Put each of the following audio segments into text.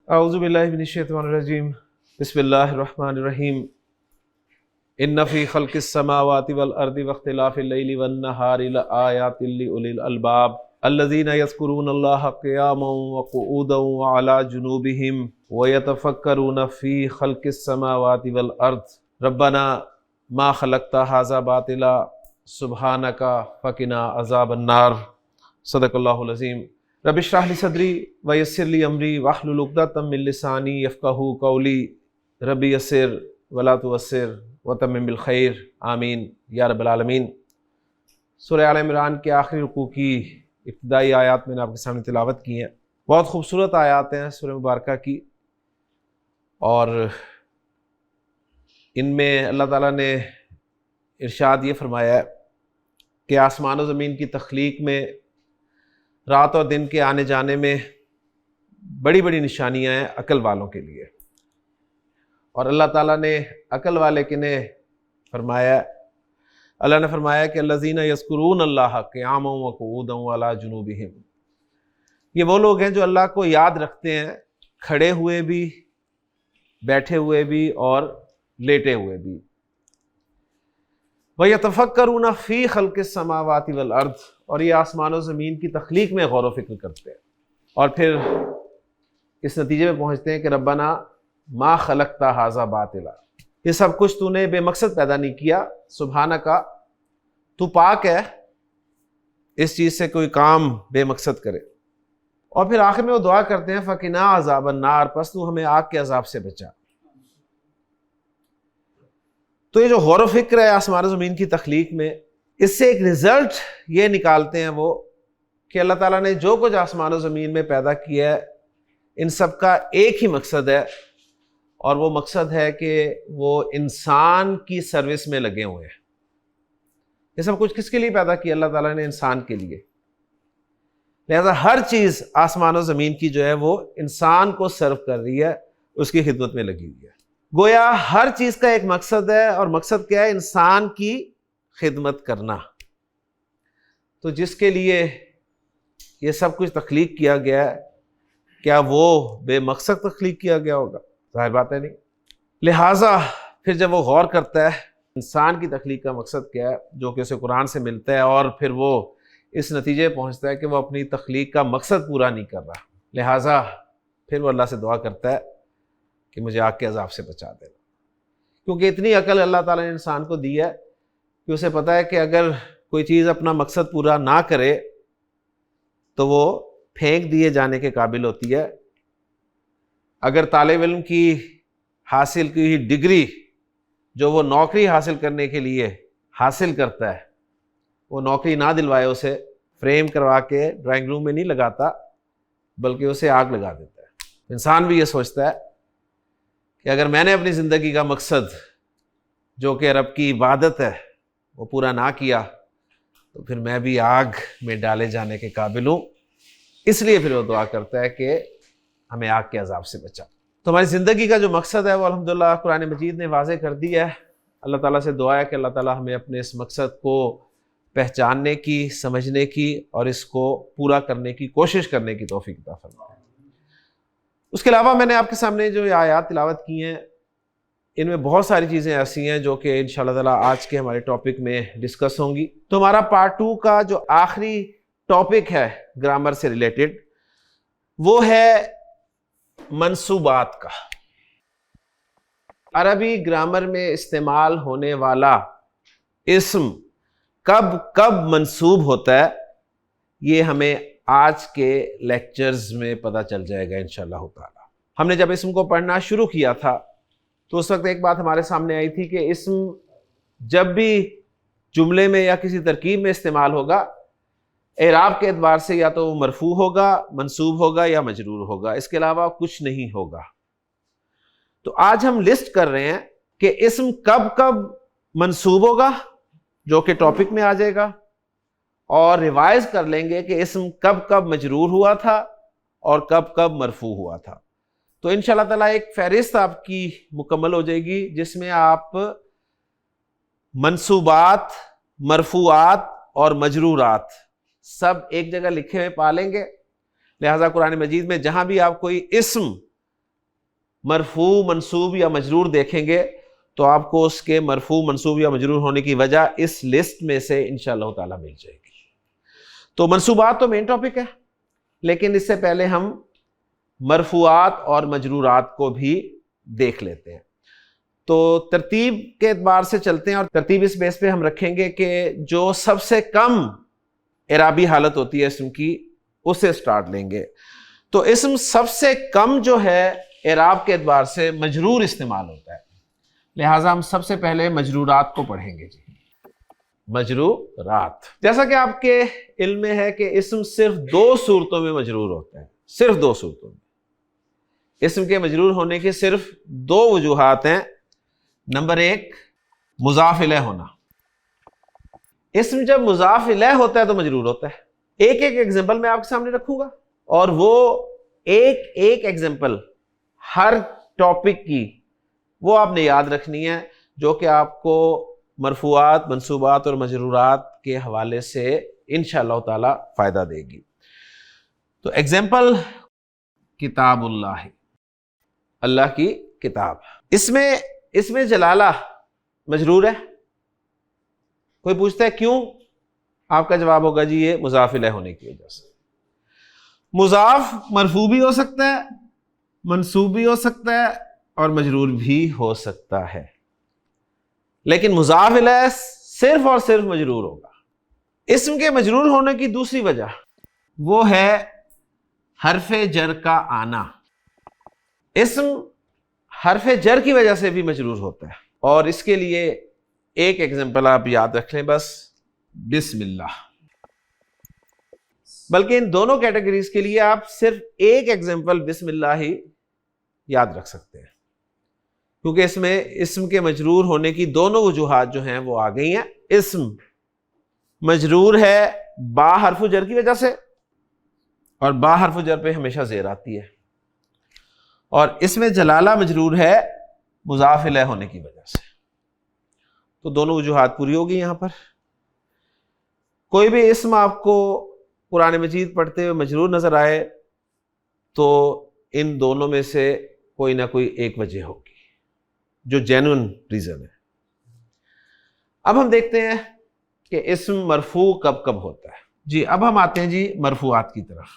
اعوذ باللہ من الشیطان الرجیم بسم اللہ الرحمن الرحیم ان فی خلق السماوات والارض واختلاف اللیل والنہار لآیات لأولی الالباب الذین یذکرون اللہ قیاما وقعودا وعلی جنوبہم ویتفکرون فی خلق السماوات والارض ربنا ما خلقت ھذا باطلا سبحانک فقنا عذاب النار۔ صدق اللہ العظیم۔ رب اشرح لی صدری ویسر لی امری واحلل عقدۃ من لسانی یفقہوا قولی رب یسر ولا تعسر وتمم بالخیر آمین یا رب العالمین۔ سورہ آل عمران کے آخری رکوع کی ابتدائی آیات میں نے آپ کے سامنے تلاوت کی ہیں۔ بہت خوبصورت آیات ہیں سورہ مبارکہ کی، اور ان میں اللہ تعالیٰ نے ارشاد یہ فرمایا ہے کہ آسمان و زمین کی تخلیق میں، رات اور دن کے آنے جانے میں بڑی بڑی نشانیاں ہیں عقل والوں کے لیے۔ اور اللہ تعالیٰ نے عقل والے کنہیں فرمایا؟ اللہ نے فرمایا کہ الذین یذکرون اللہ قیاما وقعودا وعلی جنوبہم، یہ وہ لوگ ہیں جو اللہ کو یاد رکھتے ہیں کھڑے ہوئے بھی، بیٹھے ہوئے بھی اور لیٹے ہوئے بھی۔ وَيَتَفَكَّرُونَ فِي خَلْقِ السَّمَاوَاتِ وَالْأَرْضِ، اور یہ آسمان و زمین کی تخلیق میں غور و فکر کرتے ہیں، اور پھر اس نتیجے میں پہنچتے ہیں کہ ربنا ما خلقت ھذا باطلا، یہ سب کچھ تو نے بے مقصد پیدا نہیں کیا، سبحانک، تو پاک ہے اس چیز سے کوئی کام بے مقصد کرے۔ اور پھر آخر میں وہ دعا کرتے ہیں فقنا عذاب النار، پس تو ہمیں آگ کے عذاب سے بچا۔ تو یہ جو غور و فکر ہے آسمان و زمین کی تخلیق میں، اس سے ایک رزلٹ یہ نکالتے ہیں وہ کہ اللہ تعالیٰ نے جو کچھ آسمان و زمین میں پیدا کیا ہے ان سب کا ایک ہی مقصد ہے، اور وہ مقصد ہے کہ وہ انسان کی سروس میں لگے ہوئے ہیں۔ یہ سب کچھ کس کے لیے پیدا کیا اللہ تعالیٰ نے؟ انسان کے لیے۔ لہذا ہر چیز آسمان و زمین کی جو ہے وہ انسان کو سرو کر رہی ہے، اس کی خدمت میں لگی ہوئی ہے۔ گویا ہر چیز کا ایک مقصد ہے، اور مقصد کیا ہے؟ انسان کی خدمت کرنا۔ تو جس کے لیے یہ سب کچھ تخلیق کیا گیا ہے، کیا وہ بے مقصد تخلیق کیا گیا ہوگا؟ ظاہر بات ہے نہیں۔ لہٰذا پھر جب وہ غور کرتا ہے انسان کی تخلیق کا مقصد کیا ہے، جو کہ اسے قرآن سے ملتا ہے، اور پھر وہ اس نتیجے پہنچتا ہے کہ وہ اپنی تخلیق کا مقصد پورا نہیں کر رہا، لہٰذا پھر وہ اللہ سے دعا کرتا ہے کہ مجھے آگ کے عذاب سے بچا دینا۔ کیونکہ اتنی عقل اللہ تعالیٰ نے انسان کو دی ہے کہ اسے پتہ ہے کہ اگر کوئی چیز اپنا مقصد پورا نہ کرے تو وہ پھینک دیے جانے کے قابل ہوتی ہے۔ اگر طالب علم کی حاصل کی ہوئی ڈگری جو وہ نوکری حاصل کرنے کے لیے حاصل کرتا ہے، وہ نوکری نہ دلوائے، اسے فریم کروا کے ڈرائنگ روم میں نہیں لگاتا بلکہ اسے آگ لگا دیتا ہے۔ انسان بھی یہ سوچتا ہے کہ اگر میں نے اپنی زندگی کا مقصد جو کہ رب کی عبادت ہے وہ پورا نہ کیا تو پھر میں بھی آگ میں ڈالے جانے کے قابل ہوں، اس لیے پھر وہ دعا کرتا ہے کہ ہمیں آگ کے عذاب سے بچا۔ تو ہماری زندگی کا جو مقصد ہے وہ الحمدللہ قرآن مجید نے واضح کر دیا ہے۔ اللہ تعالیٰ سے دعا ہے کہ اللہ تعالیٰ ہمیں اپنے اس مقصد کو پہچاننے کی، سمجھنے کی اور اس کو پورا کرنے کی کوشش کرنے کی توفیق عطا فرمائے۔ اس کے علاوہ میں نے آپ کے سامنے جو یہ آیات تلاوت کی ہیں، ان میں بہت ساری چیزیں ایسی ہیں جو کہ انشاءاللہ تعالیٰ آج کے ہمارے ٹاپک میں ڈسکس ہوں گی۔ تو ہمارا پارٹ 2 کا جو آخری ٹاپک ہے گرامر سے ریلیٹڈ، وہ ہے منصوبات کا۔ عربی گرامر میں استعمال ہونے والا اسم کب کب منصوب ہوتا ہے، یہ ہمیں آج کے لیکچرز میں پتہ چل جائے گا انشاءاللہ تعالی۔ ہم نے جب اسم کو پڑھنا شروع کیا تھا تو اس وقت ایک بات ہمارے سامنے آئی تھی کہ اسم جب بھی جملے میں یا کسی ترکیب میں استعمال ہوگا، اعراب کے اعتبار سے یا تو وہ مرفوع ہوگا، منصوب ہوگا یا مجرور ہوگا، اس کے علاوہ کچھ نہیں ہوگا۔ تو آج ہم لسٹ کر رہے ہیں کہ اسم کب کب منصوب ہوگا، جو کہ ٹاپک میں آ جائے گا، اور ریوائز کر لیں گے کہ اسم کب کب مجرور ہوا تھا اور کب کب مرفوع ہوا تھا۔ تو انشاءاللہ تعالیٰ ایک فہرست آپ کی مکمل ہو جائے گی جس میں آپ منصوبات، مرفوعات اور مجرورات سب ایک جگہ لکھے ہوئے پا لیں گے۔ لہٰذا قرآن مجید میں جہاں بھی آپ کوئی اسم مرفوع منصوب یا مجرور دیکھیں گے تو آپ کو اس کے مرفوع منصوب یا مجرور ہونے کی وجہ اس لسٹ میں سے انشاءاللہ تعالی مل جائے گی۔ تو منصوبات تو مین ٹاپک ہے، لیکن اس سے پہلے ہم مرفوعات اور مجرورات کو بھی دیکھ لیتے ہیں۔ تو ترتیب کے اعتبار سے چلتے ہیں، اور ترتیب اس بیس پہ ہم رکھیں گے کہ جو سب سے کم اعرابی حالت ہوتی ہے اسم کی، اسے سٹارٹ لیں گے۔ تو اسم سب سے کم جو ہے اعراب کے اعتبار سے مجرور استعمال ہوتا ہے، لہٰذا ہم سب سے پہلے مجرورات کو پڑھیں گے۔ جی مجرورات، جیسا کہ آپ کے علم میں ہے کہ اسم صرف دو صورتوں میں مجرور ہوتا ہے، صرف دو صورتوں میں۔ اسم کے مجرور ہونے کے صرف دو وجوہات ہیں۔ نمبر ایک، مضاف الیہ ہونا۔ اسم جب مضاف الیہ ہوتا ہے تو مجرور ہوتا ہے۔ ایک ایک ایگزامپل میں آپ کے سامنے رکھوں گا، اور وہ ایک ایک ایگزامپل ہر ٹاپک کی وہ آپ نے یاد رکھنی ہے، جو کہ آپ کو مرفوعات، منصوبات اور مجرورات کے حوالے سے انشاءاللہ تعالی فائدہ دے گی۔ تو ایگزامپل، کتاب اللہ، اللہ کی کتاب۔ اس میں جلالہ مجرور ہے۔ کوئی پوچھتا ہے کیوں؟ آپ کا جواب ہوگا جی یہ مضاف الیہ ہونے کی وجہ سے۔ مضاف مرفوع بھی ہو سکتا ہے، منصوب بھی ہو سکتا ہے، اور مجرور بھی ہو سکتا ہے، لیکن مضاف الیہ صرف اور صرف مجرور ہوگا۔ اسم کے مجرور ہونے کی دوسری وجہ وہ ہے حرف جر کا آنا۔ اسم حرف جر کی وجہ سے بھی مجرور ہوتا ہے، اور اس کے لیے ایک ایگزامپل آپ یاد رکھ لیں بس، بسم اللہ۔ بلکہ ان دونوں کیٹیگریز کے لیے آپ صرف ایک ایگزامپل بسم اللہ ہی یاد رکھ سکتے ہیں، کیونکہ اس میں اسم کے مجرور ہونے کی دونوں وجوہات جو ہیں وہ آ گئی ہیں۔ اسم مجرور ہے با حرف جر کی وجہ سے، اور با حرف جر پہ ہمیشہ زیر آتی ہے، اور اس میں جلالہ مجرور ہے مضاف الیہ ہونے کی وجہ سے۔ تو دونوں وجوہات پوری ہوگی یہاں پر۔ کوئی بھی اسم آپ کو قرآن مجید پڑھتے ہوئے مجرور نظر آئے تو ان دونوں میں سے کوئی نہ کوئی ایک وجہ ہوگی جو جینوئن ریزن ہے۔ اب ہم دیکھتے ہیں کہ اسم مرفوع کب کب ہوتا ہے۔ جی اب ہم آتے ہیں جی مرفوعات کی طرف۔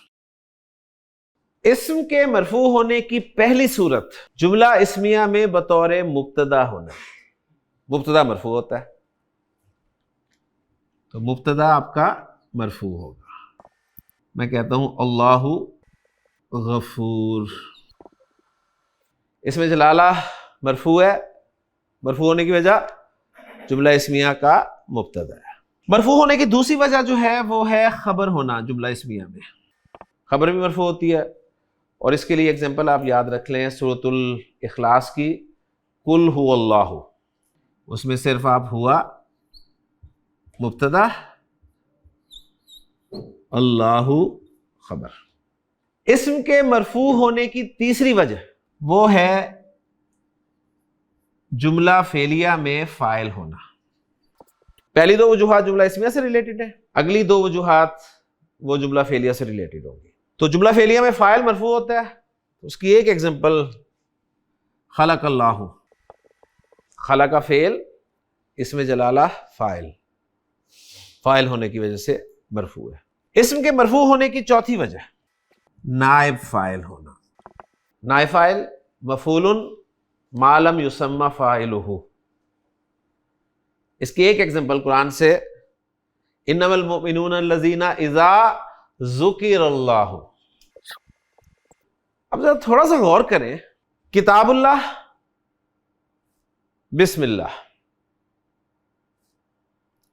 اسم کے مرفوع ہونے کی پہلی صورت جملہ اسمیہ میں بطور مبتدا ہونا۔ مبتدا مرفوع ہوتا ہے، تو مبتدا آپ کا مرفوع ہوگا۔ میں کہتا ہوں اللہ غفور، اس میں جلالہ مرفوع ہے، مرفوع ہونے کی وجہ جملہ اسمیہ کا مبتدا ہے۔ مرفوع ہونے کی دوسری وجہ جو ہے وہ ہے خبر ہونا۔ جملہ اسمیہ میں خبر بھی مرفوع ہوتی ہے، اور اس کے لیے ایگزامپل آپ یاد رکھ لیں سورۃ الاخلاص کی، قل هو اللہ، اس میں صرف آپ ہوا مبتدا، اللہ خبر۔ اسم کے مرفوع ہونے کی تیسری وجہ وہ ہے جملہ فعلیہ میں فاعل ہونا۔ پہلی دو وجوہات جملہ اسمیہ سے ریلیٹڈ ہیں، اگلی دو وجوہات وہ جملہ فعلیہ سے ریلیٹڈ ہوں گی۔ تو جملہ فعلیہ میں فاعل مرفوع ہوتا ہے، اس کی ایک ایگزامپل خلق اللہ، خلق کا فعل، اس میں جلالہ فاعل ہونے کی وجہ سے مرفوع ہے۔ اسم کے مرفوع ہونے کی چوتھی وجہ نائب فاعل ہونا۔ نائب فاعل مفعول ما لم یسمى فاعلہ، اس کی ایک ایگزامپل قرآن سے انما المؤمنون الذین اذا ذکر اللہ۔ اب ذرا تھوڑا سا غور کریں، کتاب اللہ، بسم اللہ،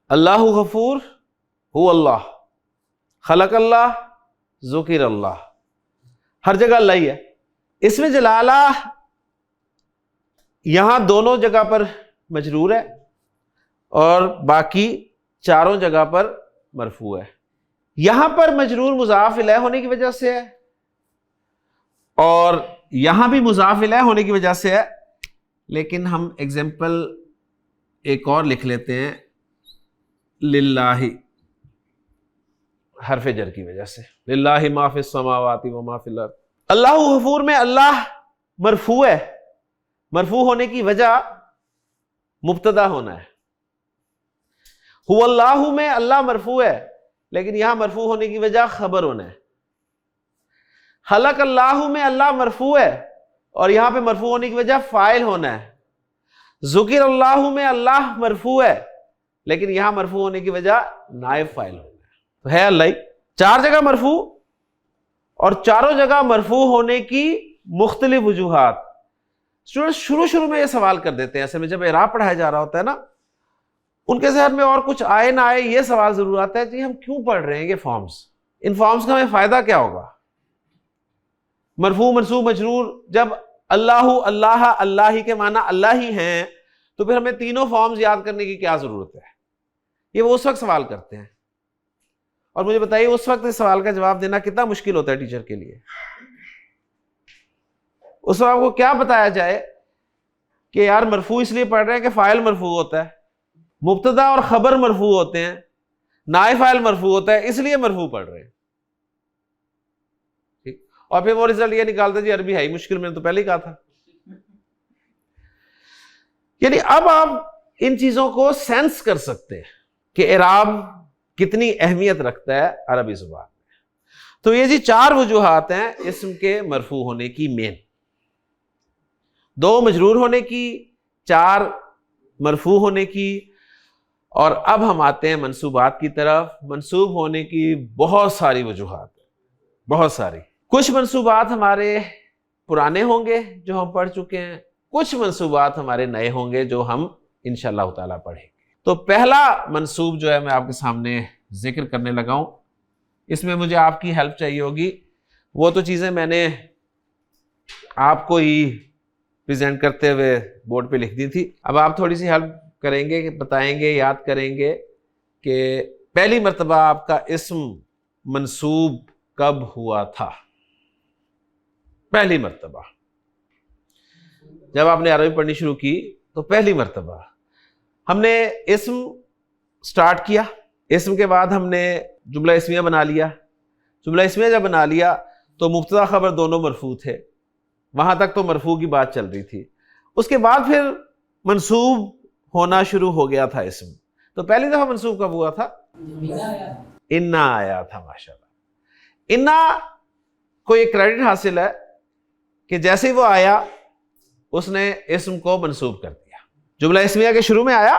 اللہ غفور، هو اللہ، خلق اللہ، ذکر اللہ، ہر جگہ اللہ ہی ہے۔ اس میں جلالہ یہاں دونوں جگہ پر مجرور ہے، اور باقی چاروں جگہ پر مرفوع ہے۔ یہاں پر مجرور مضاف الیہ ہونے کی وجہ سے ہے، اور یہاں بھی مضاف الیہ ہونے کی وجہ سے ہے، لیکن ہم ایگزامپل ایک اور لکھ لیتے ہیں للہ، حرف جر کی وجہ سے، للہ ما فی السماوات و ما فی الارض۔ اللہ غفور میں اللہ مرفوع ہے, مرفوع ہونے کی وجہ مبتدا ہونا ہے. هو اللہ میں اللہ مرفوع ہے, لیکن یہاں مرفوع ہونے کی وجہ خبر ہونا ہے. خلق اللہ میں اللہ مرفوع ہے اور یہاں پہ مرفوع ہونے کی وجہ فاعل ہونا ہے. ذکر اللہ میں اللہ مرفوع ہے, لیکن یہاں مرفوع ہونے کی وجہ نائب فاعل ہونا ہے. تو ہے اللہ ہی. 4 جگہ مرفوع اور چاروں جگہ مرفوع ہونے کی مختلف وجوہات. شروع میں یہ سوال کر دیتے ہیں, ایسے میں جب اعراب پڑھایا جا رہا ہوتا ہے نا, ان کے ذہن میں اور کچھ آئے نہ آئے یہ سوال ضرور آتا ہے کہ ہم کیوں پڑھ رہے ہیں یہ فارمز, ان فارمز کا ہمیں فائدہ کیا ہوگا. مرفوع منصوب مجرور, جب اللہ اللہ اللہ ہی کے معنی اللہ ہی ہیں تو پھر ہمیں تینوں فارمز یاد کرنے کی کیا ضرورت ہے. یہ وہ اس وقت سوال کرتے ہیں, اور مجھے بتائیے اس وقت اس سوال کا جواب دینا کتنا مشکل ہوتا ہے ٹیچر کے لیے. اس وقت آپ کو کیا بتایا جائے کہ یار مرفوع اس لیے پڑھ رہے ہیں کہ فاعل مرفوع ہوتا ہے, مبتدا اور خبر مرفوع ہوتے ہیں, نائب فاعل مرفوع ہوتا ہے, اس لیے مرفوع پڑھ رہے ہیں. ٹھیک, اور پھر وہ رزلٹ یہ نکالتے جی عربی ہے ہی مشکل, میں نے تو پہلے ہی کہا تھا. یعنی اب آپ ان چیزوں کو سینس کر سکتے ہیں کہ اعراب کتنی اہمیت رکھتا ہے عربی زبان میں. تو یہ جی 4 وجوہات ہیں اسم کے مرفوع ہونے کی مین. 2 مجرور ہونے کی, 4 مرفوع ہونے کی, اور اب ہم آتے ہیں منصوبات کی طرف. منصوب ہونے کی بہت ساری وجوہات ہیں, بہت ساری. کچھ منصوبات ہمارے پرانے ہوں گے جو ہم پڑھ چکے ہیں, کچھ منصوبات ہمارے نئے ہوں گے جو ہم انشاءاللہ تعالیٰ پڑھیں گے. تو پہلا منصوب جو ہے میں آپ کے سامنے ذکر کرنے لگا ہوں, اس میں مجھے آپ کی ہیلپ چاہیے ہوگی. وہ تو چیزیں میں نے آپ کو ہی پریزنٹ کرتے ہوئے بورڈ پہ لکھ دی تھی, اب آپ تھوڑی سی ہیلپ کریں گے, بتائیں گے, یاد کریں گے کہ پہلی مرتبہ آپ کا اسم منصوب کب ہوا تھا. پہلی مرتبہ جب آپ نے عربی پڑھنی شروع کی تو پہلی مرتبہ ہم نے اسم سٹارٹ کیا, اسم کے بعد ہم نے جملہ اسمیہ بنا لیا. جملہ اسمیہ جب بنا لیا تو مبتدا خبر دونوں مرفوع تھے, وہاں تک تو مرفوع کی بات چل رہی تھی. اس کے بعد پھر منصوب ہونا شروع ہو گیا تھا اسم. تو پہلی دفعہ منصوب کب ہوا تھا؟ انا آیا تھا. ماشاءاللہ, انا کو یہ کریڈٹ حاصل ہے کہ جیسے ہی وہ آیا اس نے اسم کو منصوب کر دیا. جملہ اسمیہ کے شروع میں آیا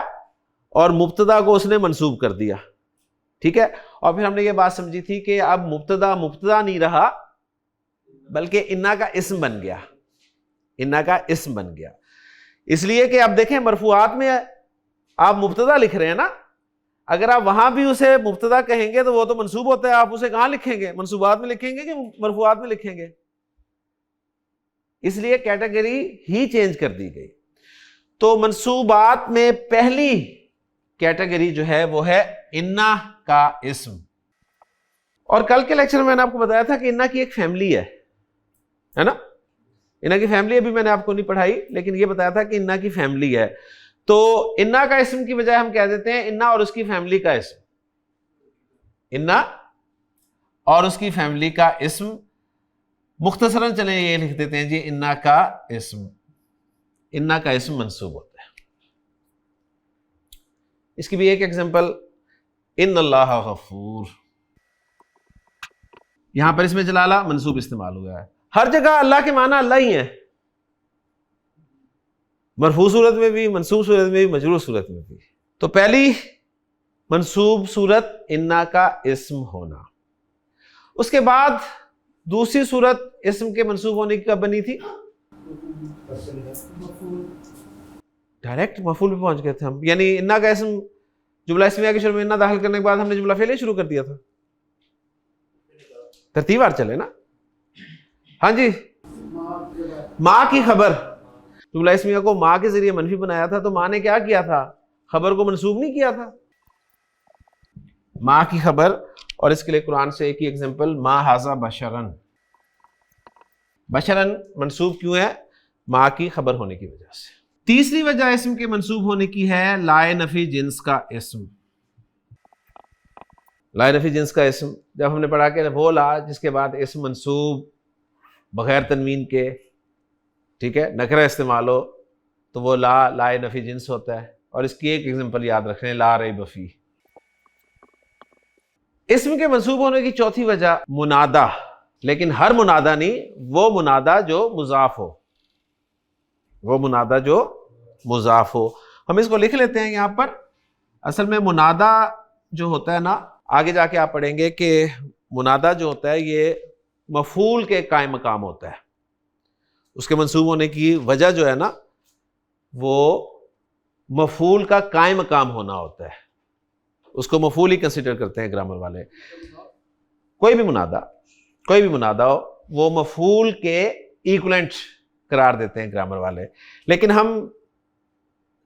اور مبتدا کو اس نے منصوب کر دیا. ٹھیک ہے, اور پھر ہم نے یہ بات سمجھی تھی کہ اب مبتدا نہیں رہا بلکہ انا کا اسم بن گیا. انا کا اسم بن گیا اس لیے کہ اب دیکھیں مرفوعات میں آپ مبتدا لکھ رہے ہیں نا, اگر آپ وہاں بھی اسے مبتدا کہیں گے تو وہ تو منصوب ہوتا ہے, آپ اسے کہاں لکھیں گے؟ منصوبات میں لکھیں گے کہ مرفوعات میں لکھیں گے؟ اس لیے کیٹیگری ہی چینج کر دی گئی. تو منصوبات میں پہلی کیٹیگری جو ہے وہ ہے انا کا اسم. اور کل کے لیکچر میں نے آپ کو بتایا تھا کہ انا کی ایک فیملی ہے نا, انا کی فیملی ابھی میں نے آپ کو نہیں پڑھائی, لیکن یہ بتایا تھا کہ انا کی فیملی ہے. تو انا کا اسم کی بجائے ہم کہہ دیتے ہیں انا اور اس کی فیملی کا اسم. انا اور اس کی فیملی کا اسم. مختصراً چلیں یہ لکھ دیتے ہیں جی انا کا اسم. انا کا اسم منصوب ہوتا ہے. اس کی بھی ایک ایگزامپل, ان اللہ غفور. یہاں پر اس میں جلالہ منصوب استعمال ہوا ہے. ہر جگہ اللہ کے معنی اللہ ہی ہیں, مرفوع صورت میں بھی, منصوب صورت میں بھی, مجرور صورت میں بھی. تو پہلی منصوب صورت انا کا اسم ہونا. اس کے بعد دوسری صورت اسم کے منصوب ہونے کی کب بنی تھی؟ ڈائریکٹ مفعول پہ پہنچ گئے تھے ہم. یعنی انا کا اسم جملہ اسمیہ کے شروع میں انا داخل کرنے کے بعد ہم نے جملہ فعلیہ شروع کر دیا تھا. ترتیب وار چلے نا. ہاں جی, ماں کی خبر. جملہ اسمیہ کو ماں کے ذریعے منفی بنایا تھا, تو ماں نے کیا کیا تھا؟ خبر کو منصوب نہیں کیا تھا. ماں کی خبر, اور اس کے لیے قرآن سے ایک ہی ایگزامپل, ما ھذا بشرن. بشرن منصوب کیوں ہے؟ ماں کی خبر ہونے کی وجہ سے. تیسری وجہ اسم کے منصوب ہونے کی ہے لائے نفی جنس کا اسم. لائے نفی جنس کا اسم جب ہم نے پڑھا کہ وہ لا جس کے بعد اسم منصوب بغیر تنوین کے ٹھیک ہے، نکرہ استعمال ہو تو وہ لا نفی جنس ہوتا ہے. اور اس کی ایک ایگزامپل یاد رکھ لیں، لا ریب فیہ. اسم کے منصوب ہونے کی چوتھی وجہ منادا، لیکن ہر منادا نہیں، وہ منادا جو مضاف ہو، وہ منادا جو مضاف ہو. ہم اس کو لکھ لیتے ہیں یہاں پر. اصل میں منادا جو ہوتا ہے نا، آگے جا کے آپ پڑھیں گے کہ منادا جو ہوتا ہے یہ مفعول کے قائم مقام ہوتا ہے. اس کے منصوب ہونے کی وجہ جو ہے نا وہ مفعول کا قائم مقام ہونا ہوتا ہے. اس کو مفعول ہی کنسیڈر کرتے ہیں گرامر والے. کوئی بھی منادا ہو وہ مفعول کے ایکولنٹ قرار دیتے ہیں گرامر والے. لیکن ہم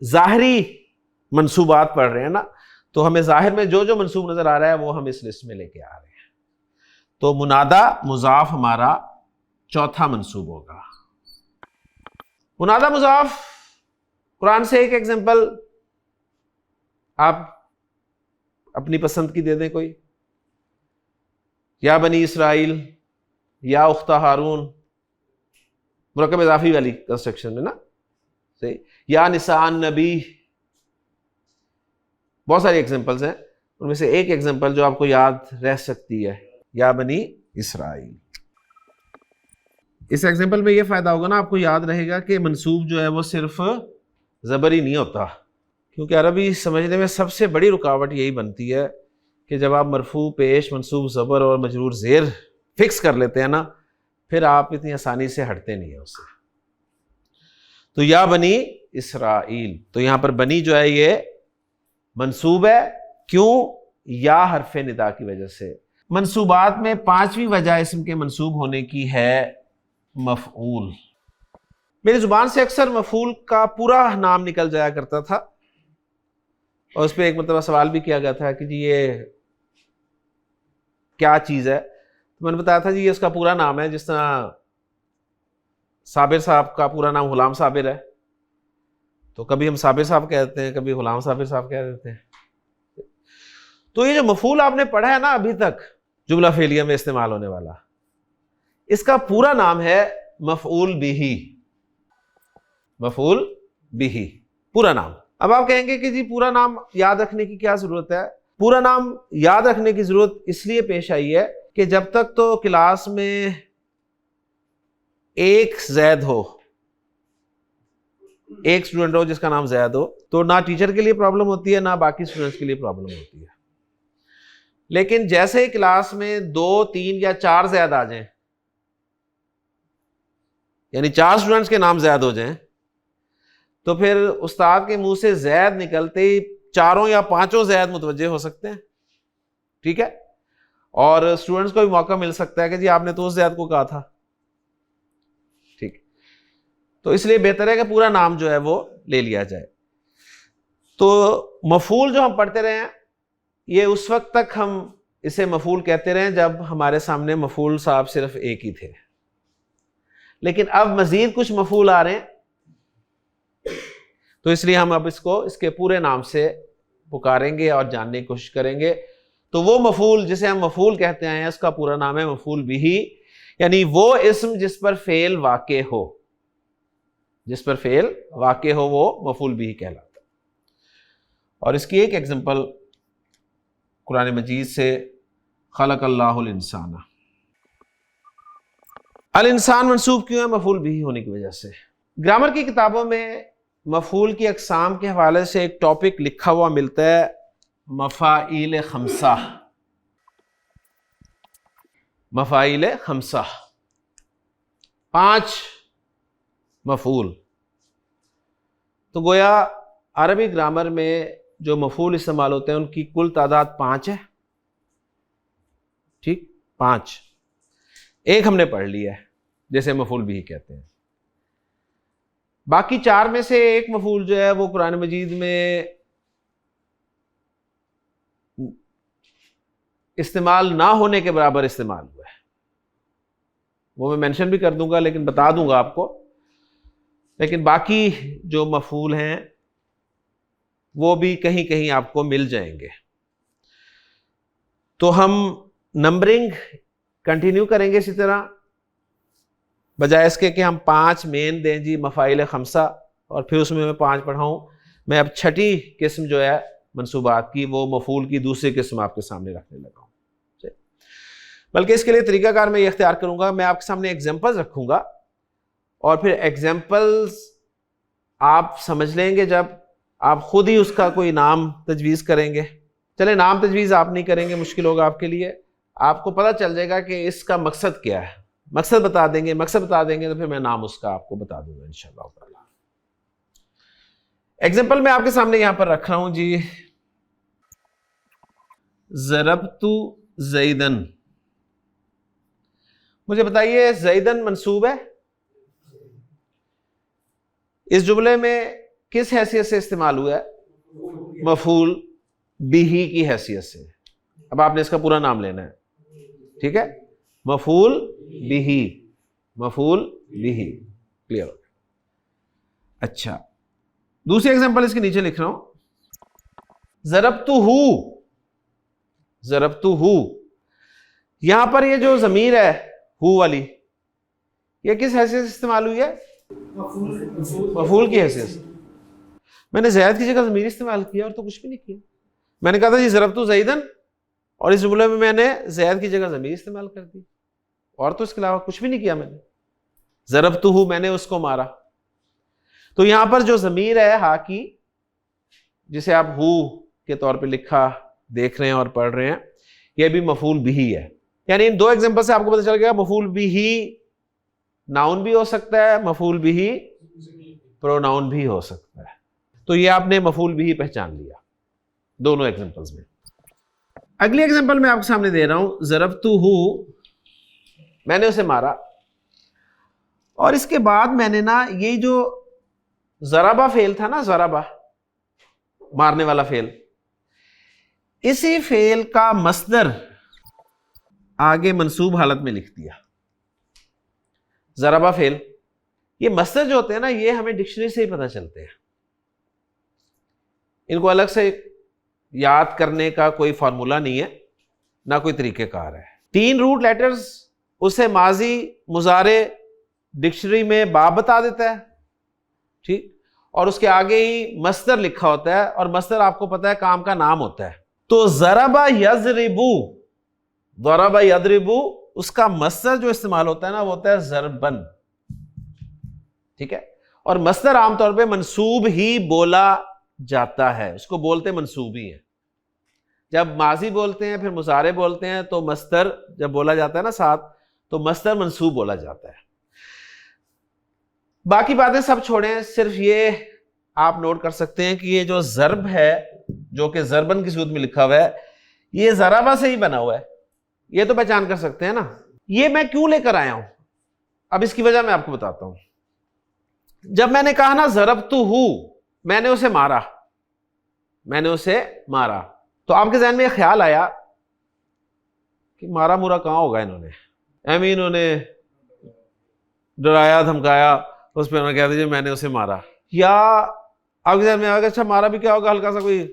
ظاہری منصوبات پڑھ رہے ہیں نا، تو ہمیں ظاہر میں جو منصوب نظر آ رہا ہے وہ ہم اس لسٹ میں لے کے آ رہے ہیں. تو منادا مضاف ہمارا چوتھا منصوب ہوگا. منادا مضاف، قرآن سے ایک ایگزامپل آپ اپنی پسند کی دے دیں کوئی. یا بنی اسرائیل، یا اخت ہارون، مرکب اضافی والی کنسٹرکشن میں نا، صحیح. یا نساء النبی، بہت ساری ایگزامپلز ہیں. ان میں سے ایک ایگزامپل جو آپ کو یاد رہ سکتی ہے، یا بنی اسرائیل. اس ایگزامپل میں یہ فائدہ ہوگا نا، آپ کو یاد رہے گا کہ منصوب جو ہے وہ صرف زبر ہی نہیں ہوتا. کیونکہ عربی سمجھنے میں سب سے بڑی رکاوٹ یہی بنتی ہے کہ جب آپ مرفوع، پیش، منصوب، زبر اور مجرور زیر فکس کر لیتے ہیں نا، پھر آپ اتنی آسانی سے ہٹتے نہیں ہیں اس سے. تو یا بنی اسرائیل، تو یہاں پر بنی جو ہے یہ منصوب ہے. کیوں؟ یا حرف ندا کی وجہ سے. منصوبات میں پانچویں وجہ اسم کے منصوب ہونے کی ہے مفعول. میری زبان سے اکثر مفعول کا پورا نام نکل جایا کرتا تھا، اور اس پہ ایک مرتبہ سوال بھی کیا گیا تھا کہ جی یہ کیا چیز ہے. تو میں نے بتایا تھا جی یہ اس کا پورا نام ہے. جس طرح صابر صاحب کا پورا نام غلام صابر ہے، تو کبھی ہم صابر صاحب کہہ دیتے ہیں، کبھی غلام صابر صاحب کہہ دیتے ہیں. تو یہ جو مفعول آپ نے پڑھا ہے نا ابھی تک جملہ فعلیہ میں استعمال ہونے والا، اس کا پورا نام ہے مفعول بہ. مفعول بہ پورا نام. اب آپ کہیں گے کہ جی پورا نام یاد رکھنے کی کیا ضرورت ہے؟ پورا نام یاد رکھنے کی ضرورت اس لیے پیش آئی ہے کہ جب تک تو کلاس میں ایک زید ہو، ایک اسٹوڈنٹ ہو جس کا نام زید ہو، تو نہ ٹیچر کے لیے پرابلم ہوتی ہے، نہ باقی اسٹوڈنٹس کے لیے پرابلم ہوتی ہے. لیکن جیسے ہی کلاس میں 2، 3 یا 4 زید آ جائیں، یعنی 4 اسٹوڈنٹس کے نام زید ہو جائیں، تو پھر استاد کے منہ سے زید نکلتے ہی 4 یا 5 زید متوجہ ہو سکتے ہیں. ٹھیک ہے، اور اسٹوڈنٹس کو بھی موقع مل سکتا ہے کہ جی آپ نے تو اس زید کو کہا تھا. ٹھیک، تو اس لیے بہتر ہے کہ پورا نام جو ہے وہ لے لیا جائے. تو مفعول جو ہم پڑھتے رہے ہیں، یہ اس وقت تک ہم اسے مفعول کہتے رہے جب ہمارے سامنے مفعول صاحب صرف ایک ہی تھے. لیکن اب مزید کچھ مفعول آ رہے ہیں، تو اس لیے ہم اب اس کو اس کے پورے نام سے پکاریں گے اور جاننے کی کوشش کریں گے. تو وہ مفعول جسے ہم مفعول کہتے ہیں، اس کا پورا نام ہے مفعول بہ، یعنی وہ اسم جس پر فعل واقع ہو. جس پر فعل واقع ہو وہ مفعول بہ کہلاتا ہے. اور اس کی ایک ایگزامپل قرآن مجید سے، خلق اللہ الانسان. الانسان منصوب کیوں ہے؟ مفعول بہ ہونے کی وجہ سے. گرامر کی کتابوں میں مفعول کی اقسام کے حوالے سے ایک ٹاپک لکھا ہوا ملتا ہے، مفاعیل خمسہ. مفاعیل خمسہ، 5 مفعول. تو گویا عربی گرامر میں جو مفعول استعمال ہوتے ہیں ان کی کل تعداد 5 ہے. ٹھیک، 5. ایک ہم نے پڑھ لیا ہے جیسے مفعول بہ کہتے ہیں. باقی 4 میں سے ایک مفعول جو ہے وہ قرآن مجید میں استعمال نہ ہونے کے برابر استعمال ہوا ہے. وہ میں مینشن بھی کر دوں گا، لیکن بتا دوں گا آپ کو. لیکن باقی جو مفعول ہیں وہ بھی کہیں کہیں آپ کو مل جائیں گے. تو ہم نمبرنگ کنٹینیو کریں گے اسی طرح. بجائے اس کے کہ ہم 5 مین دیں جی مفاعل خمسہ اور پھر اس میں 5 پڑھاؤں، میں اب چھٹی قسم جو ہے منصوبات کی وہ مفعول کی دوسری قسم آپ کے سامنے رکھنے لگا ہوں. بلکہ اس کے لیے طریقہ کار میں یہ اختیار کروں گا، میں آپ کے سامنے ایگزامپلز رکھوں گا اور پھر ایگزامپلز آپ سمجھ لیں گے جب آپ خود ہی اس کا کوئی نام تجویز کریں گے. چلے نام تجویز آپ نہیں کریں گے، مشکل ہوگا آپ کے لیے، آپ کو پتہ چل جائے گا کہ اس کا مقصد کیا ہے. مقصد بتا دیں گے تو پھر میں نام اس کا آپ کو بتا دوں گا انشاءاللہ تعالی. ایگزامپل میں آپ کے سامنے یہاں پر رکھ رہا ہوں جی، ضربت زیدن. مجھے بتائیے زیدن منصوب ہے، اس جملے میں کس حیثیت سے استعمال ہوا ہے؟ مفعول بہ کی حیثیت سے. اب آپ نے اس کا پورا نام لینا ہے، ٹھیک ہے؟ مفعول بہ، مفعول بہ. کلیئر؟ اچھا، دوسری ایگزامپل اس کے نیچے لکھ رہا ہوں، ضربتہ. ضربتہ، یہاں پر یہ جو ضمیر ہے ہو والی، یہ کس حیثیت سے استعمال ہوئی ہے؟ مفعول کی حیثیت سے. میں نے زید کی جگہ ضمیر استعمال کیا اور تو کچھ بھی نہیں کیا. میں نے کہا تھا جی ضربت زیدن، اور اس جملے میں نے زید کی جگہ ضمیر استعمال کر دی اور تو اس کے علاوہ کچھ بھی نہیں کیا. میں نے ضربتہ، میں نے اس کو مارا. تو یہاں پر جو ضمیر ہے ہا کی، جسے آپ ہو کے طور پہ لکھا دیکھ رہے ہیں اور پڑھ رہے ہیں، یہ بھی مفعول بہ ہے. یعنی ان دو ایگزامپل سے آپ کو پتہ چل گیا مفعول بہ ناؤن بھی ہو سکتا ہے، مفعول بہ پروناؤن بھی ہو سکتا ہے. تو یہ آپ نے مفعول بہ پہچان لیا دونوں ایگزامپلز میں. اگلی ایگزامپل میں آپ کے سامنے دے رہا ہوں، ضربتہ، میں نے اسے مارا. اور اس کے بعد میں نے نا یہ جو ضربہ فعل تھا نا، ضربہ مارنے والا فعل، اسی فعل کا مصدر آگے منصوب حالت میں لکھ دیا. ضربہ فعل، یہ مصدر جو ہوتے ہیں نا یہ ہمیں ڈکشنری سے ہی پتہ چلتے ہیں، ان کو الگ سے یاد کرنے کا کوئی فارمولا نہیں ہے، نہ کوئی طریقہ کار ہے. 3 روٹ لیٹرز اسے ماضی مضارع ڈکشنری میں باب بتا دیتا ہے، ٹھیک، اور اس کے آگے ہی مصدر لکھا ہوتا ہے، اور مصدر آپ کو پتا ہے کام کا نام ہوتا ہے. تو ضرب یضرب، ضرب یضرب، اس کا مصدر جو استعمال ہوتا ہے نا وہ ہوتا ہے ضربن، ٹھیک ہے. اور مصدر عام طور پہ منصوب ہی بولا جاتا ہے، اس کو بولتے منصوب ہی ہے. جب ماضی بولتے ہیں پھر مضارع بولتے ہیں تو مصدر جب بولا جاتا ہے نا ساتھ تو مصدر منصوب بولا جاتا ہے. باقی باتیں سب چھوڑیں، صرف یہ آپ نوٹ کر سکتے ہیں کہ یہ جو ضرب ہے جو کہ ضربن کی صورت میں لکھا ہوا ہے یہ ضربہ سے ہی بنا ہوا ہے، یہ تو پہچان کر سکتے ہیں نا. یہ میں کیوں لے کر آیا ہوں، اب اس کی وجہ میں آپ کو بتاتا ہوں. جب میں نے کہا نا ضربتہ، میں نے اسے مارا، میں نے اسے مارا، تو آپ کے ذہن میں یہ خیال آیا کہ مارا مورا کہاں ہوگا انہوں نے، ایمی انہوں نے ڈرایا دھمکایا، اس پہ انہوں نے کہہ دیجیے میں نے اسے مارا. یا آپ کے ذہن میں آگا اچھا مارا بھی کیا ہوگا، ہلکا سا کوئی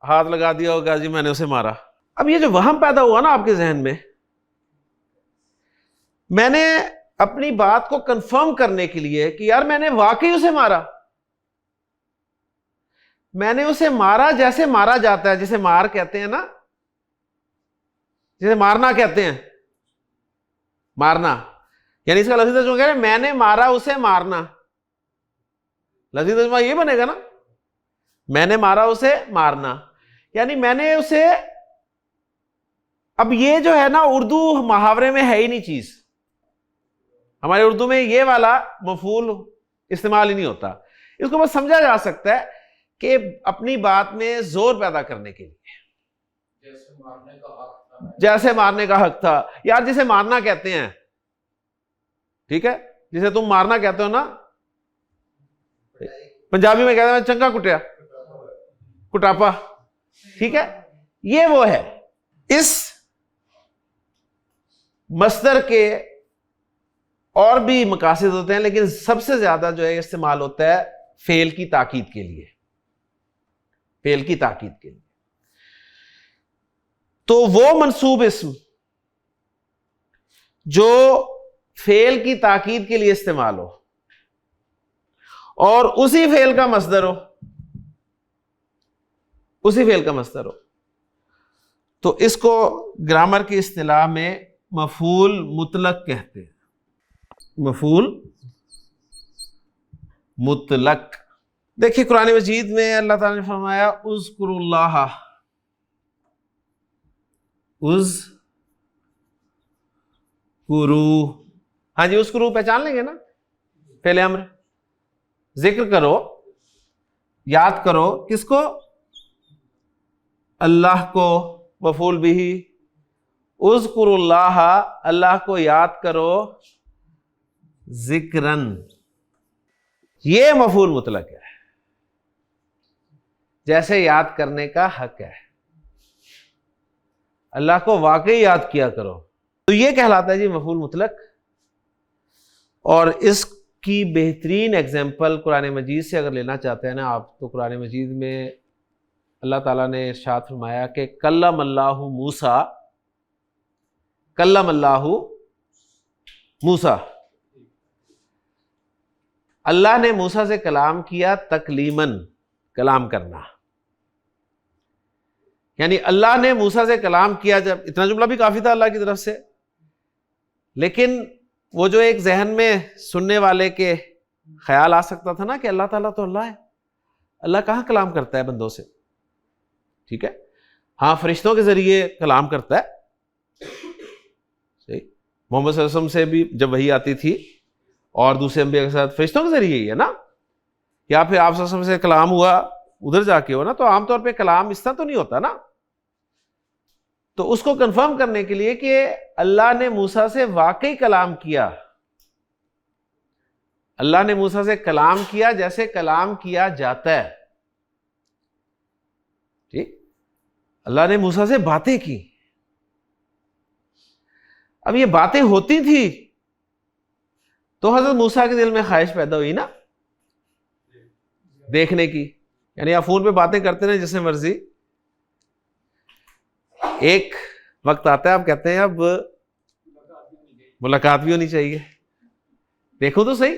ہاتھ لگا دیا ہوگا جی میں نے اسے مارا. اب یہ جو وہم پیدا ہوا نا آپ کے ذہن میں نے اپنی بات کو کنفرم کرنے کے لیے کہ یار میں نے واقعی اسے مارا، میں نے اسے مارا جیسے مارا جاتا ہے، جسے مار کہتے ہیں نا، جسے مارنا کہتے ہیں، مارنا، یعنی اس کا لفظی ترجمہ کہہ رہے ہیں میں نے مارا اسے مارنا، لفظی ترجمہ یہ بنے گا نا، میں نے مارا اسے مارنا، یعنی میں نے اسے. اب یہ جو ہے نا اردو محاورے میں ہے ہی نہیں چیز، ہمارے اردو میں یہ والا مفعول استعمال ہی نہیں ہوتا. اس کو بس سمجھا جا سکتا ہے کہ اپنی بات میں زور پیدا کرنے کے لیے، جیسے مارنے کا حق تھا، یار جسے مارنا کہتے ہیں، ٹھیک ہے، جسے تم مارنا کہتے ہو نا، پنجابی میں کہتے ہیں چنگا کٹیا، کٹاپا، ٹھیک ہے. یہ وہ ہے. اس مصدر کے اور بھی مقاصد ہوتے ہیں لیکن سب سے زیادہ جو ہے استعمال ہوتا ہے فعل کی تاکید کے لیے، فعل کی تاکید کے لیے. تو وہ منصوب اسم جو فعل کی تاکید کے لیے استعمال ہو اور اسی فعل کا مصدر ہو، اسی فعل کا مصدر ہو، تو اس کو گرامر کی اصطلاح میں مفعول مطلق کہتے ہیں، مفعول مطلق۔ دیکھیے قرآن مجید میں اللہ تعالیٰ نے فرمایا اذکروا اللہ، اذکروا، ہاں جی اذکروا پہچان لیں گے نا، پہلے امر، ذکر کرو، یاد کرو، کس کو؟ اللہ کو، مفعول بہ، اذکروا اللہ، اللہ کو یاد کرو، ذکرن، یہ مفعول مطلق ہے، جیسے یاد کرنے کا حق ہے، اللہ کو واقعی یاد کیا کرو، تو یہ کہلاتا ہے جی مفعول مطلق۔ اور اس کی بہترین ایگزامپل قرآن مجید سے اگر لینا چاہتے ہیں نا آپ، تو قرآن مجید میں اللہ تعالیٰ نے ارشاد فرمایا کہ کلم اللہ موسیٰ، کلم اللہ موسیٰ، اللہ نے موسیٰ سے کلام کیا، تکلیماً، کلام کرنا، یعنی اللہ نے موسیٰ سے کلام کیا۔ جب اتنا جملہ بھی کافی تھا اللہ کی طرف سے، لیکن وہ جو ایک ذہن میں سننے والے کے خیال آ سکتا تھا نا کہ اللہ تعالیٰ تو اللہ ہے، اللہ کہاں کلام کرتا ہے بندوں سے، ٹھیک ہے، ہاں فرشتوں کے ذریعے کلام کرتا ہے، صحیح، محمد صلی اللہ علیہ وسلم سے بھی جب وحی آتی تھی اور دوسرے انبیاء کے ساتھ فرشتوں کے ذریعے ہی ہے نا، یا پھر آپ صلی اللہ علیہ وسلم سے کلام ہوا ادھر جا کے ہو نا، تو عام طور پہ کلام اس طرح تو نہیں ہوتا نا۔ تو اس کو کنفرم کرنے کے لیے کہ اللہ نے موسیٰ سے واقعی کلام کیا، اللہ نے موسیٰ سے کلام کیا جیسے کلام کیا جاتا ہے، ٹھیک، اللہ نے موسیٰ سے باتیں کی۔ اب یہ باتیں ہوتی تھی تو حضرت موسیٰ کے دل میں خواہش پیدا ہوئی نا دیکھنے کی، یعنی آپ فون پہ باتیں کرتے رہے جس سے مرضی، ایک وقت آتا ہے آپ کہتے ہیں اب ملاقات بھی ہونی چاہیے، دیکھو تو صحیح،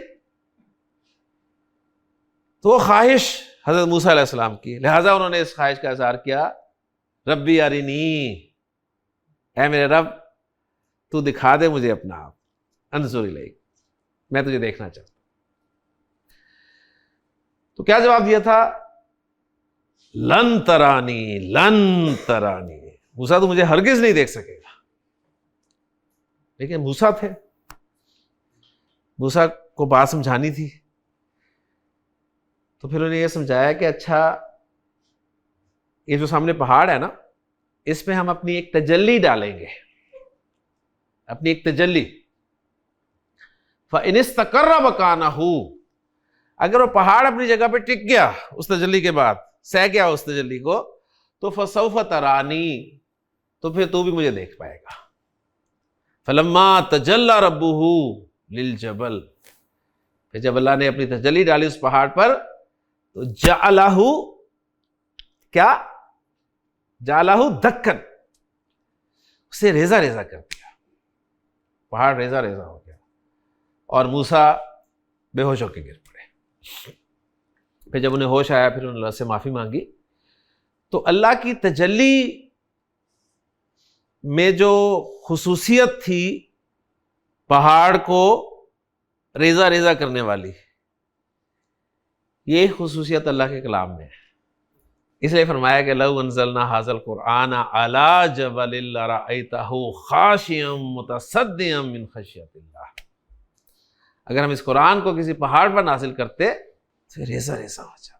تو وہ خواہش حضرت موسیٰ علیہ السلام کی، لہٰذا انہوں نے اس خواہش کا اظہار کیا، ربی ارنی، اے میرے رب تو دکھا دے مجھے اپنا آپ، انظر الیک، میں تجھے دیکھنا چاہتا ہوں۔ تو کیا جواب دیا تھا؟ لن ترانی، لن ترانی، موسیٰ تو مجھے ہرگز نہیں دیکھ سکے گا۔ لیکن موسیٰ تھے، موسیٰ کو بات سمجھانی تھی، تو پھر انہوں نے یہ سمجھایا کہ اچھا یہ جو سامنے پہاڑ ہے نا، اس پہ ہم اپنی ایک تجلی ڈالیں گے، اپنی ایک تجلی، فَإِنِ اسْتَقَرَّ مَكَانَهُ، اگر وہ پہاڑ اپنی جگہ پہ ٹک گیا اس تجلی کے بعد، سہ گیا اس تجلی کو، تو فَسَوْفَ تَرَانِي، تو پھر تو بھی مجھے دیکھ پائے گا۔ فَلَمَّا تَجَلَّى رَبُّهُ لِلْجَبَلِ، پھر جب اللہ نے اپنی تجلی ڈالی اس پہاڑ پر، تو جَعَلَهُ، کیا؟ جَعَلَهُ دَكًّا، اسے ریزہ ریزہ کر دیا، پہاڑ ریزہ ریزہ ہو گیا، اور موسیٰ بے ہوش ہو کے گر پڑے۔ پھر جب انہیں ہوش آیا، پھر انہوں نے اللہ سے معافی مانگی، تو اللہ کی تجلی میں جو خصوصیت تھی پہاڑ کو ریزہ ریزہ کرنے والی، یہ خصوصیت اللہ کے کلام میں ہے۔ اس لیے فرمایا کہ لو انزلنا ھذا القرآن علی جبل لرأیتہ خاشعا متصدعا من خشیۃ اللہ، اگر ہم اس قرآن کو کسی پہاڑ پر نازل کرتے تو ریزہ ریزہ ہو جاتا،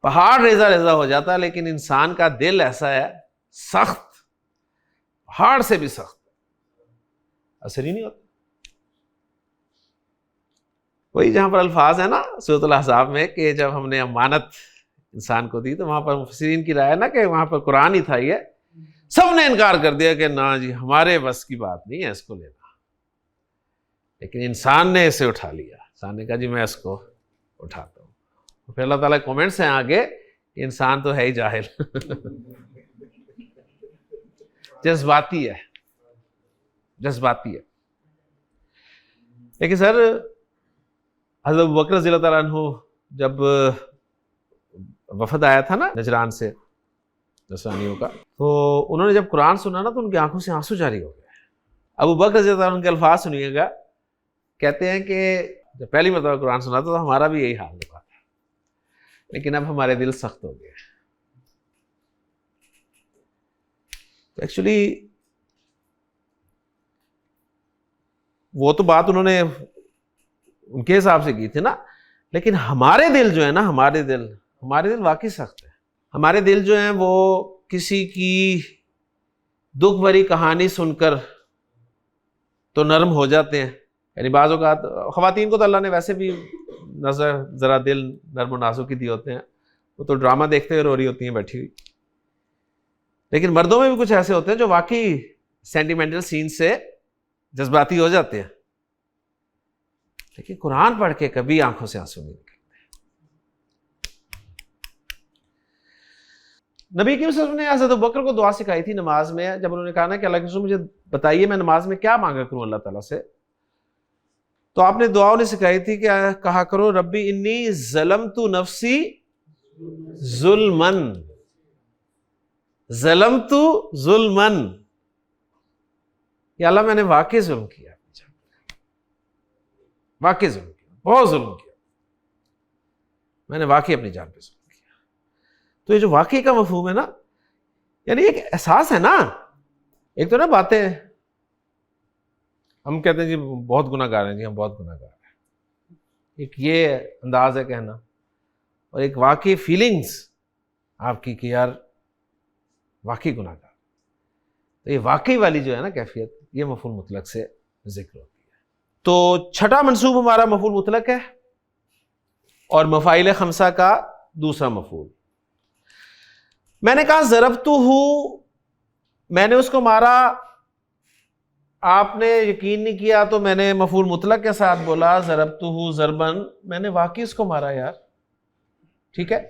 پہاڑ ریزہ ریزہ ہو جاتا، لیکن انسان کا دل ایسا ہے سخت، پہاڑ سے بھی سخت، اثر ہی نہیں ہوتا۔ وہی جہاں پر الفاظ ہیں نا سورۃ الاحزاب میں کہ جب ہم نے امانت انسان کو دی، تو وہاں پر مفسرین کی رائے نا کہ وہاں پر قرآن ہی تھا، یہ سب نے انکار کر دیا کہ نہ جی ہمارے بس کی بات نہیں ہے اس کو لینا، لیکن انسان نے اسے اٹھا لیا، انسان نے کہا جی میں اس کو اٹھاتا ہوں۔ پھر اللہ تعالیٰ کومنٹس ہیں آگے، انسان تو ہے ہی جاہل، جذباتی ہے، جذباتی ہے. لیکن سر حضرت ابوبکر رضی اللہ تعالیٰ عنہ جب وفد آیا تھا نا نجران سے نصرانیوں کا، تو انہوں نے جب قرآن سنا نا تو ان کی آنکھوں سے آنسو جاری ہو گئے. ابوبکر رضی اللہ تعالیٰ عنہ کے الفاظ سنیے گا، کہتے ہیں کہ جب پہلی مرتبہ قرآن سنا تو ہمارا بھی یہی حال ہوا تھا، لیکن اب ہمارے دل سخت ہو گئے. ایکچولی وہ تو بات انہوں نے ان کے حساب سے کی تھی نا، لیکن ہمارے دل جو ہے نا، ہمارے دل واقعی سخت ہے. ہمارے دل جو ہیں وہ کسی کی دکھ بھری کہانی سن کر تو نرم ہو جاتے ہیں. یعنی بعض اوقات خواتین کو تو اللہ نے ویسے بھی نظر ذرا دل نرم و نازک ہی دیے ہوتے ہیں، وہ تو ڈرامہ دیکھتے ہوئے رو رہی ہوتی ہیں بیٹھی ہوئی. لیکن مردوں میں بھی کچھ ایسے ہوتے ہیں جو واقعی سینٹیمنٹل سین سے جذباتی ہو جاتے ہیں، لیکن قرآن پڑھ کے کبھی آنکھوں سے آنسو نہیں نکلتے. نبی کریم صلی اللہ علیہ وسلم نے حضرت ابوبکر کو دعا سکھائی تھی نماز میں، جب انہوں نے کہا نا کہ اللہ کے رسول مجھے بتائیے میں نماز میں کیا مانگا کروں اللہ تعالیٰ سے، تو آپ نے دعا انہیں سکھائی تھی کہ کہا کرو ربی انی ظلمت نفسی ظلمن، ظلمت ظلمن، یا اللہ میں نے واقعی ظلم کیا، واقعی ظلم کیا، بہت ظلم کیا، میں نے واقعی اپنی جان پہ ظلم کیا. تو یہ جو واقعی کا مفہوم ہے نا، یعنی ایک احساس ہے نا. ایک تو نا باتیں ہم کہتے ہیں جی بہت گناہ گار ہیں، جی ہم بہت گناہ گار ہیں، ایک یہ انداز ہے کہنا، اور ایک واقعی فیلنگز آپ کی کہ یار واقعی گناہ گار. تو یہ واقعی والی جو ہے نا کیفیت، یہ مفعول مطلق سے ذکر ہوتی ہے. تو چھٹا منصوب ہمارا مفعول مطلق ہے، اور مفاعیل خمسہ کا دوسرا مفعول. میں نے کہا ضربتہ، میں نے اس کو مارا، آپ نے یقین نہیں کیا تو میں نے مفعول مطلق کے ساتھ بولا ضربتہ ضربن، میں نے واقعی اس کو مارا یار. ٹھیک ہے،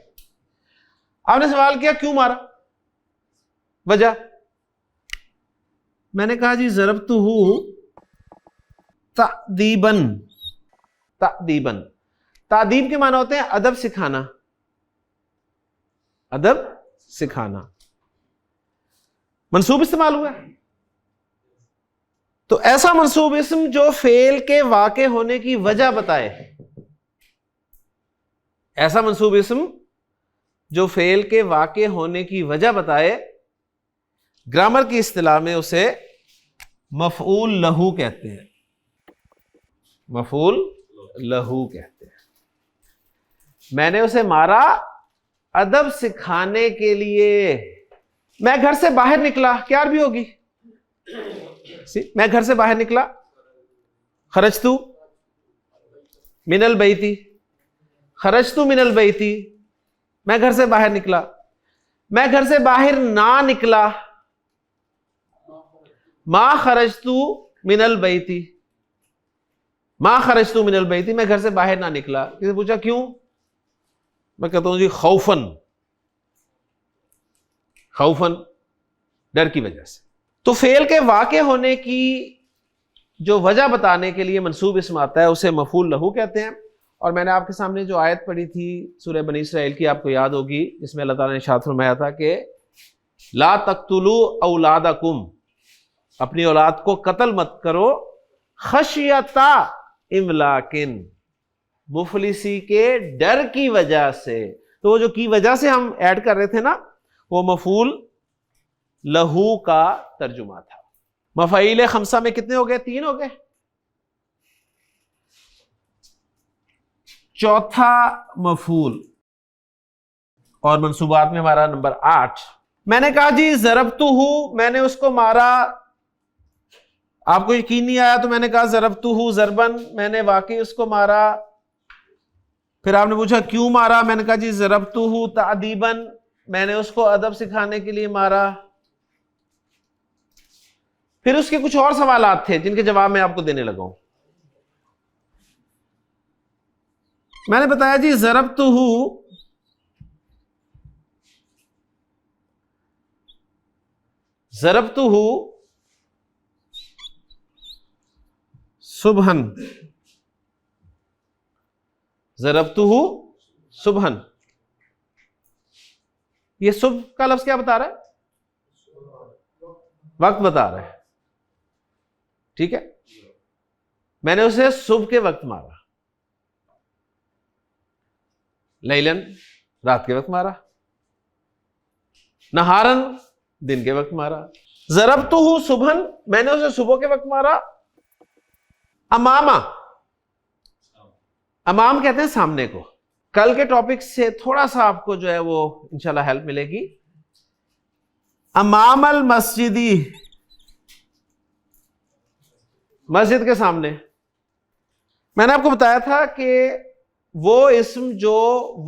آپ نے سوال کیا کیوں مارا، وجہ. میں نے کہا جی ضربتہ تأدیباً، تأدیباً، تعدیب کے معنی ہوتے ہیں ادب سکھانا، ادب سکھانا. منصوب استعمال ہوا ہے، تو ایسا منصوب اسم جو فعل کے واقع ہونے کی وجہ بتائے، ایسا منصوب اسم جو فعل کے واقع ہونے کی وجہ بتائے، گرامر کی اصطلاح میں اسے مفعول لہو کہتے ہیں، مفعول لہو کہتے ہیں. میں نے اسے مارا ادب سکھانے کے لیے. میں گھر سے باہر نکلا، کیا عربی ہوگی؟ میں گھر سے باہر نکلا، خرجت من البیت، خرجت من البیت، میں گھر سے باہر نکلا. میں گھر سے باہر نہ نکلا، ما خرجت من البیت، ما خرجت من البیت، میں گھر سے باہر نہ نکلا. کسی نے پوچھا کیوں؟ میں کہتا ہوں جی خوفن، خوفن، ڈر کی وجہ سے. تو فعل کے واقع ہونے کی جو وجہ بتانے کے لیے منصوب اسم آتا ہے اسے مفعول لہو کہتے ہیں. اور میں نے آپ کے سامنے جو آیت پڑھی تھی سورہ بنی اسرائیل کی، آپ کو یاد ہوگی، جس میں اللہ تعالیٰ نے ارشاد فرمایا تھا کہ لا تقتلوا اولادکم، اپنی اولاد کو قتل مت کرو، خشیۃ املاکن، مفلسی کے ڈر کی وجہ سے. تو وہ جو کی وجہ سے ہم ایڈ کر رہے تھے نا، وہ مفعول لہو کا ترجمہ تھا. مفاعیل خمسہ میں کتنے ہو گئے؟ 3 ہو گئے. چوتھا مفعول اور منصوبات میں ہمارا نمبر 8. میں نے کہا جی ضربتہ، میں نے اس کو مارا، آپ کو یقین نہیں آیا تو میں نے کہا ضربتہ ضربن، میں نے واقعی اس کو مارا. پھر آپ نے پوچھا کیوں مارا؟ میں نے کہا جی ضربتہ تأدیباً، میں نے اس کو ادب سکھانے کے لیے مارا. پھر اس کے کچھ اور سوالات تھے جن کے جواب میں آپ کو دینے لگا ہوں. میں نے بتایا جی ضربتہ صبحن، ضربتہ صبحن، یہ صبح کا لفظ کیا بتا رہا ہے؟ وقت بتا رہا ہے، ٹھیک ہے. میں نے اسے صبح کے وقت مارا. لیلن، رات کے وقت مارا. نہارن، دن کے وقت مارا. ضربتہ صبحن، میں نے اسے صبح کے وقت مارا. اماما، امام کہتے ہیں سامنے کو. کل کے ٹاپک سے تھوڑا سا آپ کو جو ہے وہ انشاءاللہ ہیلپ ملے گی. امام المسجدی، مسجد کے سامنے. میں نے آپ کو بتایا تھا کہ وہ اسم جو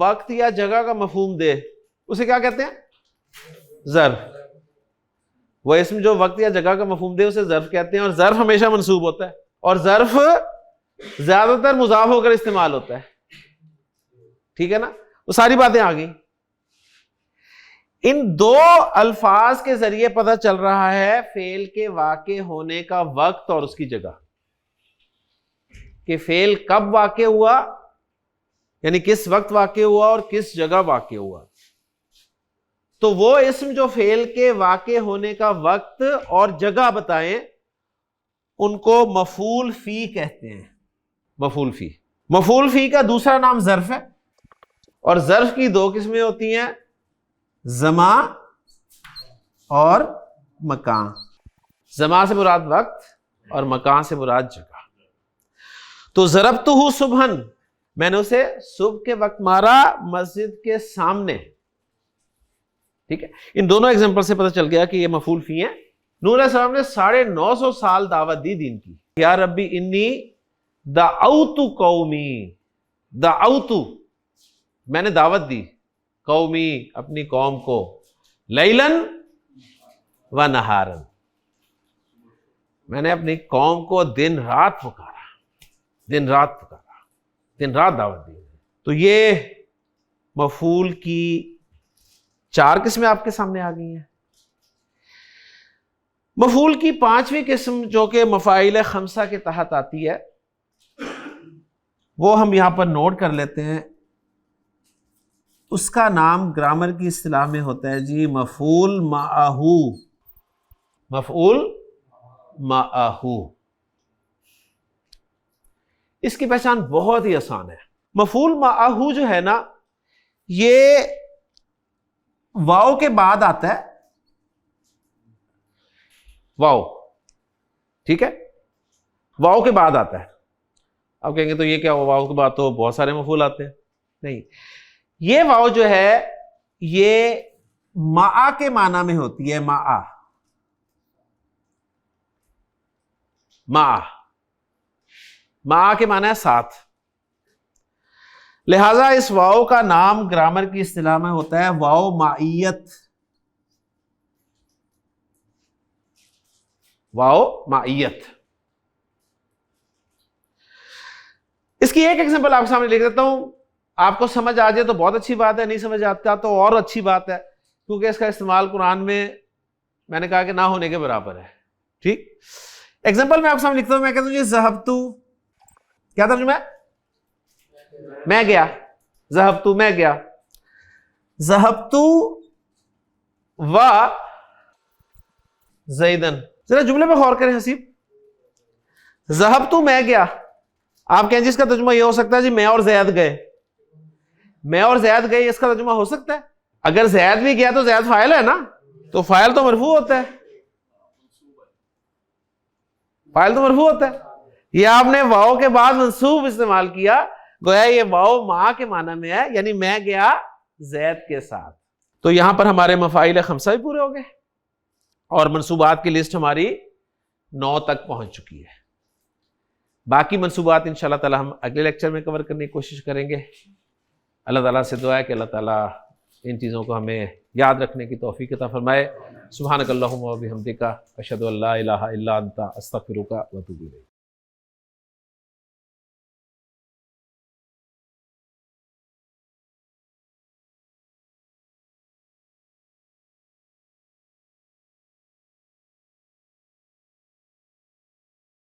وقت یا جگہ کا مفہوم دے اسے کیا کہتے ہیں؟ ظرف. وہ اسم جو وقت یا جگہ کا مفہوم دے اسے ظرف کہتے ہیں. اور ظرف ہمیشہ منصوب ہوتا ہے، اور ظرف زیادہ تر مضاف ہو کر استعمال ہوتا ہے. ٹھیک ہے نا؟ وہ ساری باتیں آ گئی. ان دو الفاظ کے ذریعے پتہ چل رہا ہے فعل کے واقع ہونے کا وقت اور اس کی جگہ، کہ فعل کب واقع ہوا، یعنی کس وقت واقع ہوا اور کس جگہ واقع ہوا. تو وہ اسم جو فعل کے واقع ہونے کا وقت اور جگہ بتائیں ان کو مفعول فی کہتے ہیں. مفعول فی، مفعول فی کا دوسرا نام ظرف ہے. اور ظرف کی دو قسمیں ہوتی ہیں، زمان اور مکان. زمان سے مراد وقت اور مکان سے مراد جگہ. تو ضربتہ صبحن، میں نے اسے صبح کے وقت مارا مسجد کے سامنے. ٹھیک ہے، ان دونوں ایگزامپل سے پتہ چل گیا کہ یہ مفعول فی ہیں. نوح علیہ السلام نے 950 سال دعوت دی دین کی. یا ربی انی دعوت قومی، دعوت میں نے دعوت دی، قومی اپنی قوم کو، لیلن و نہارن میں نے اپنی قوم کو دن رات پکارا، دن رات پکارا، دن رات دعوت دی. تو یہ مفعول کی 4 قسمیں آپ کے سامنے آ گئی ہیں. مفعول کی 5ویں قسم جو کہ مفاعیل خمسہ کے تحت آتی ہے وہ ہم یہاں پر نوٹ کر لیتے ہیں. اس کا نام گرامر کی اصطلاح میں ہوتا ہے جی مفعول معہو. مفعول معہو. اس کی پہچان بہت ہی آسان ہے. مفعول معہو جو ہے نا یہ واو کے بعد آتا ہے. واو، ٹھیک ہے، واو کے بعد آتا ہے. اب کہیں گے تو یہ کیا واو کے بعد تو بہت سارے مفعول آتے ہیں. نہیں، یہ واو جو ہے یہ مع کے معنی میں ہوتی ہے. مع، مع، مع کے معنی ہے ساتھ. لہذا اس واو کا نام گرامر کی اصطلاح میں ہوتا ہے واو معیت. واو معیت. اس کی ایک ایگزامپل آپ کے سامنے لکھ دیتا ہوں. آپ کو سمجھ آ جائے تو بہت اچھی بات ہے، نہیں سمجھ آتا تو اور اچھی بات ہے، کیونکہ اس کا استعمال قرآن میں نے کہا کہ نہ ہونے کے برابر ہے. ٹھیک، ایگزامپل میں آپ کے سامنے لکھتا ہوں. میں کہتا ہوں جی ذہبتو، کیا ترجمہ ہے؟ میں گیا. ذہبتو میں گیا. ذہبتو و زیدن. ذرا جملے پہ غور کریں حسیب. ذہبتو میں گیا. آپ کہیں جی اس کا ترجمہ یہ ہو سکتا ہے جی میں اور زید گئے. میں اور زید گئے، اس کا ترجمہ ہو سکتا ہے. اگر زید بھی گیا تو زید فاعل ہے نا، تو فاعل تو مرفوع ہوتا ہے. فاعل تو مرفوع ہوتا ہے. یہ آپ نے واو کے بعد منصوب استعمال کیا، گویا یہ واو مع کے معنی میں ہے، یعنی میں گیا زید کے ساتھ. تو یہاں پر ہمارے مفاعیل خمسہ بھی پورے ہو گئے اور منصوبات کی لسٹ ہماری 9 تک پہنچ چکی ہے. باقی منصوبات انشاءاللہ تعالی ہم اگلے لیکچر میں کور کرنے کی کوشش کریں گے. اللہ تعالیٰ سے دعا ہے کہ اللہ تعالیٰ ان چیزوں کو ہمیں یاد رکھنے کی توفیق عطا فرمائے. سبحانک اللہم و بحمدک، اشہد ان لا الہ الا انت، استغفرک و اتوب الیک.